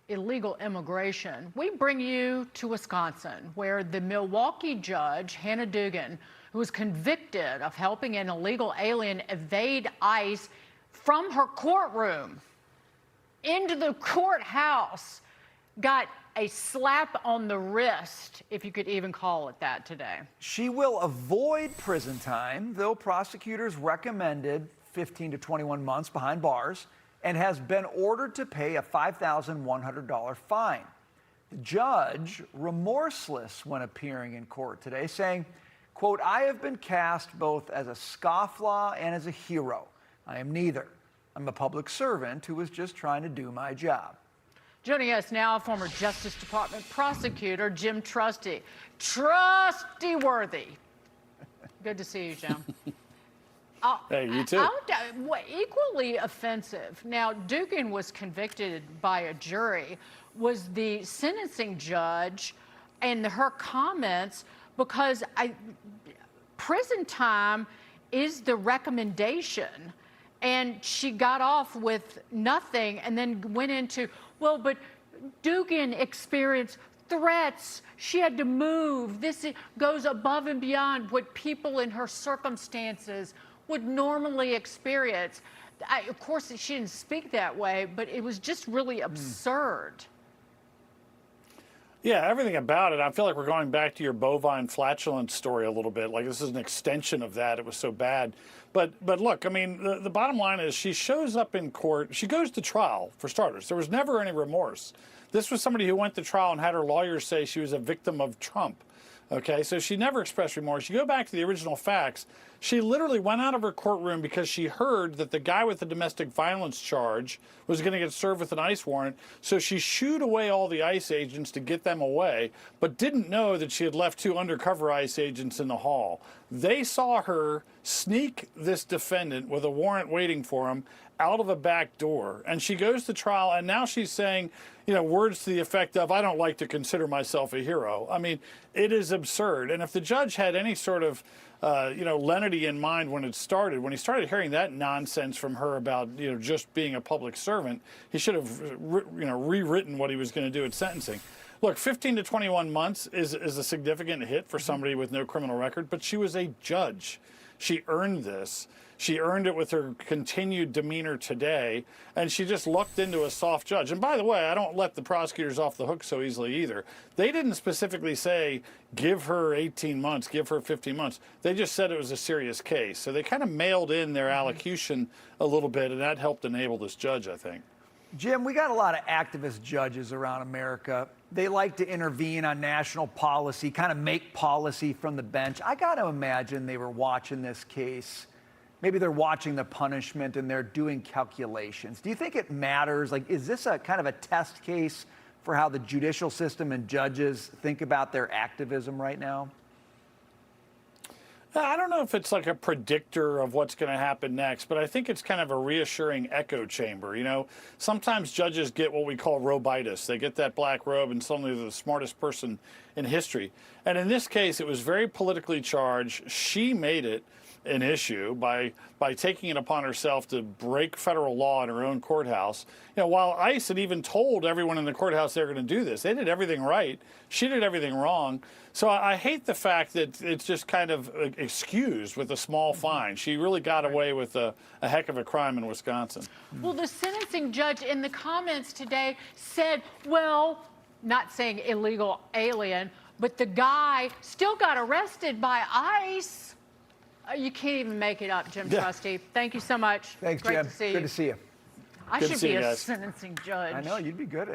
illegal immigration, we bring you to Wisconsin, where the Milwaukee judge, Hannah Dugan, who was convicted of helping an illegal alien evade ICE from her courtroom into the courthouse, got a slap on the wrist, if you could even call it that today. She will avoid prison time, though prosecutors recommended 15 to 21 months behind bars, and has been ordered to pay a $5,100 fine. The judge, remorseless when appearing in court today, saying, quote, "I have been cast both as a scofflaw and as a hero. I am neither. I'm a public servant who was just trying to do my job." Joining us now, former Justice Department prosecutor Jim Trusty. Trusty-worthy. Good to see you, Jim. Hey, you too. Equally offensive. Now, Dugan was convicted by a jury. Was the sentencing judge and her comments, because prison time is the recommendation, and she got off with nothing and then went into, well, but Dugan experienced threats. She had to move. This goes above and beyond what people in her circumstances would normally experience. Of course, she didn't speak that way, but it was just really absurd. Yeah, everything about it. I feel like we're going back to your bovine flatulence story a little bit. Like this is an extension of that. It was so bad. But look, I mean, the bottom line is she shows up in court. She goes to trial, for starters. There was never any remorse. This was somebody who went to trial and had her lawyers say she was a victim of Trump. Okay, so she never expressed remorse. You go back to the original facts. She literally went out of her courtroom because she heard that the guy with the domestic violence charge was going to get served with an ICE warrant. So she shooed away all the ICE agents to get them away, but didn't know that she had left 2 undercover ICE agents in the hall. They saw her sneak this defendant with a warrant waiting for him out of a back door. And she goes to trial, and now she's saying, you know, words to the effect of, "I don't like to consider myself a hero." I mean, it is absurd. And if the judge had any sort of, lenity in mind when he started hearing that nonsense from her about, just being a public servant, he should have, rewritten what he was going to do at sentencing. Look, 15 to 21 months is a significant hit for somebody with no criminal record, but she was a judge. She earned this. She earned it with her continued demeanor today, and she just lucked into a soft judge. And by the way, I don't let the prosecutors off the hook so easily either. They didn't specifically say, give her 18 months, give her 15 months. They just said it was a serious case. So they kind of mailed in their allocution a little bit, and that helped enable this judge, I think. Jim, we got a lot of activist judges around America. They like to intervene on national policy, kind of make policy from the bench. I got to imagine they were watching this case. Maybe they're watching the punishment and they're doing calculations. Do you think it matters? Like, is this a kind of a test case for how the judicial system and judges think about their activism right now? I don't know if it's like a predictor of what's going to happen next, but I think it's kind of a reassuring echo chamber. You know, sometimes judges get what we call robitis. They get that black robe and suddenly they're the smartest person in history. And in this case, it was very politically charged. She made it an issue by taking it upon herself to break federal law in her own courthouse. You know, while ICE had even told everyone in the courthouse they were going to do this, they did everything right. She did everything wrong. So I hate the fact that it's just kind of excused with a small fine. She really got away with a heck of a crime in Wisconsin. Well, the sentencing judge in the comments today said, well, not saying illegal alien, but the guy still got arrested by ICE. You can't even make it up, Jim Trusty. Thank you so much. Thanks, Great Jim. to see you. Good to see you. I Good should to see be you a guys. sentencing judge. I know, you'd be good at it.